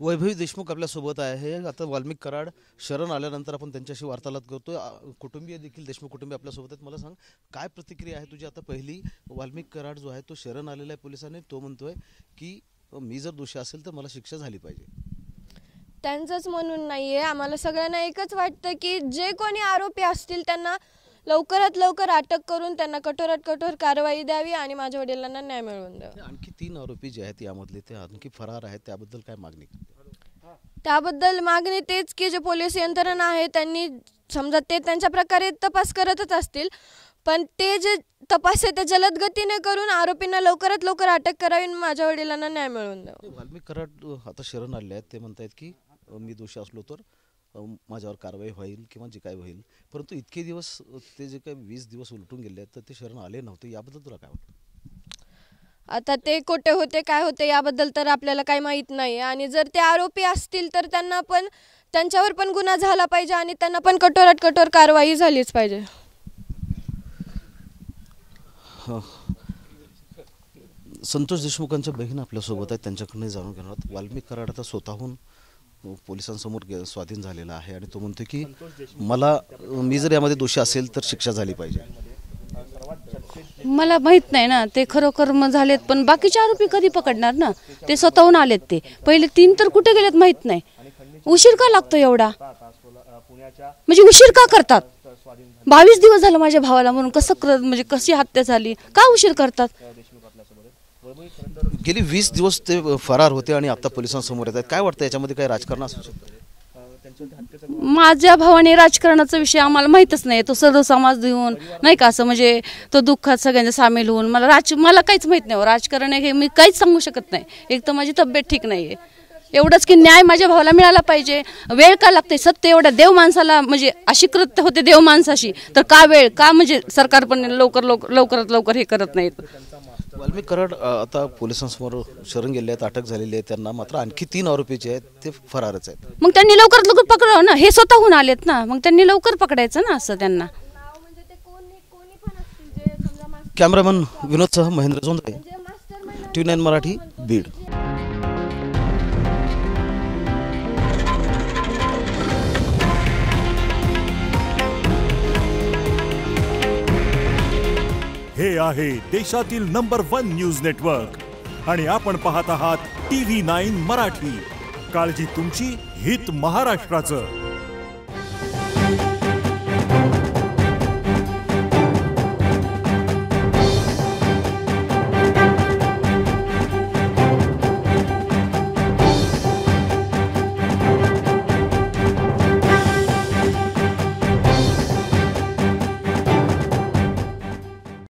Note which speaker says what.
Speaker 1: वैभवी देशमुख आपल्यासोबत आहे। आता वाल्मिक कराड शरण आल्यानंतर आपण त्यांच्याशी वार्तालाप करतोय। कुटुंबीय देखील देशमुख कुटुंबीय आपल्यासोबत आहेत। मला सांग, काय प्रतिक्रिया आहे तुझी? आता पहिली, वाल्मिक कराड जो आहे तो शरण आलेला आहे पोलिसांनी, तो म्हणतोय की मी जर दोषी असेल तर मला शिक्षा झाली पाहिजे।
Speaker 2: त्यांचंच म्हणून नाहीये, आम्हाला सगळ्यांना एकच वाटतं की जे कोणी आरोपी असतील त्यांना लवकरात लवकर अटक करून त्यांना कठोरात कठोर कारवाई द्यावी आणि माझ्या वडिलांना न्याय मिळवून द्यावा।
Speaker 1: आणखी 3 आरोपी जे आहेत यामधले ते आणखी फरार आहेत, त्याबद्दल काय मागणी?
Speaker 2: त्याबद्दल मागणी तेच की जे पोलीस यंत्रणा आहे त्यांनी समजा ते त्यांच्या प्रकारे तपास करतच असतील, पण ते जे तपास आहे ते जलद गतीने करून आरोपींना लवकरात लवकर अटक करावी आणि माझ्या वडिलांना न्याय मिळवून द्यावा।
Speaker 1: वाल्मिक कराड आता शरण आले आहेत, ते म्हणतात की मी दोषी असलो तर माझ्यावर कारवाई होईल किंवा जे काय होईल, परंतु इतके दिवस ते जे काही 20 दिवस उलटून गेले तर ते शरण आले नव्हते, याबद्दल तुला काय वाटतं?
Speaker 2: आता ते कुठे होते काय होते याबद्दल तर आपल्याला काही माहित नाही, आणि जर ते आरोपी असतील तर त्यांना पण त्यांच्यावर पण गुन्हा झाला पाहिजे आणि त्यांना पण कठोरात कठोर कारवाई झालीच पाहिजे।
Speaker 1: संतोष देशमुखांच्या बहीण आपल्यासोबत आहेत, त्यांच्याकडून जाणून घेणार आहोत। वाल्मिक कराड आता स्वतःहून पोलिसांसमोर स्वाधीन झालेला आहे आणि तो म्हणतो की मी जर यामध्ये दोषी असेल तर शिक्षा झाली पाहिजे।
Speaker 3: मला माहित नाही ना ते खरोखर झालेत, पण बाकीचे आरोपी कधी पकडणार ना? ते स्वतःहून आलेत, ते पहिले 3 तर कुठे गेलेत माहित नाही। उशीर का लागतो एवढा? म्हणजे उशीर का करतात? 22 दिवस झालं माझ्या भावाला, म्हणून म्हणजे कशी हत्या झाली, का उशीर करतात?
Speaker 1: गेली 20 दिवस ते फरार होते आणि आता पोलिसांसमोर येत आहेत, काय वाटतं याच्यामध्ये काय राजकारण असू शकतं?
Speaker 3: माझ्या भावाने राजकारणाचा विषय आम्हाला माहितच नाही, तो सर्व समाज देऊन नाही का, असं म्हणजे तो दुःखात सगळ्यांचा सामील होऊन मला काहीच माहित नाही। राजकारण हे मी काहीच सांगू शकत नाही। एक तर माझी तब्येत ठीक नाहीये, एवढंच की न्याय माझ्या भावाला मिळाला पाहिजे। वेळ का लागते? सत्य एवढ्या देव माणसाला म्हणजे अशी कृत्य होते देव माणसाशी, तर का वेळ का? म्हणजे सरकार पण लवकरात लवकर हे करत नाहीत।
Speaker 1: वाल्मिक कराड आता पोलिसांसमोर शरण गेले आहेत, अटक झालेली आहे त्यांना, मात्र आणखी 3 आरोपी जे आहेत ते फरारच आहेत।
Speaker 3: मग त्यांनी लवकरात लवकर पकडावं ना, हे स्वतःहून आलेत ना, मग त्यांनी लवकर पकडायचं ना असं त्यांना।
Speaker 1: कॅमेरामन विनोदसह महेंद्र जोंधळे, TV9 मराठी, बीड।
Speaker 4: हे आहे देशातील नंबर 1 न्यूज नेटवर्क आणि आपण पाहत आहात TV9 मराठी। काळजी तुमची, हित महाराष्ट्राचं।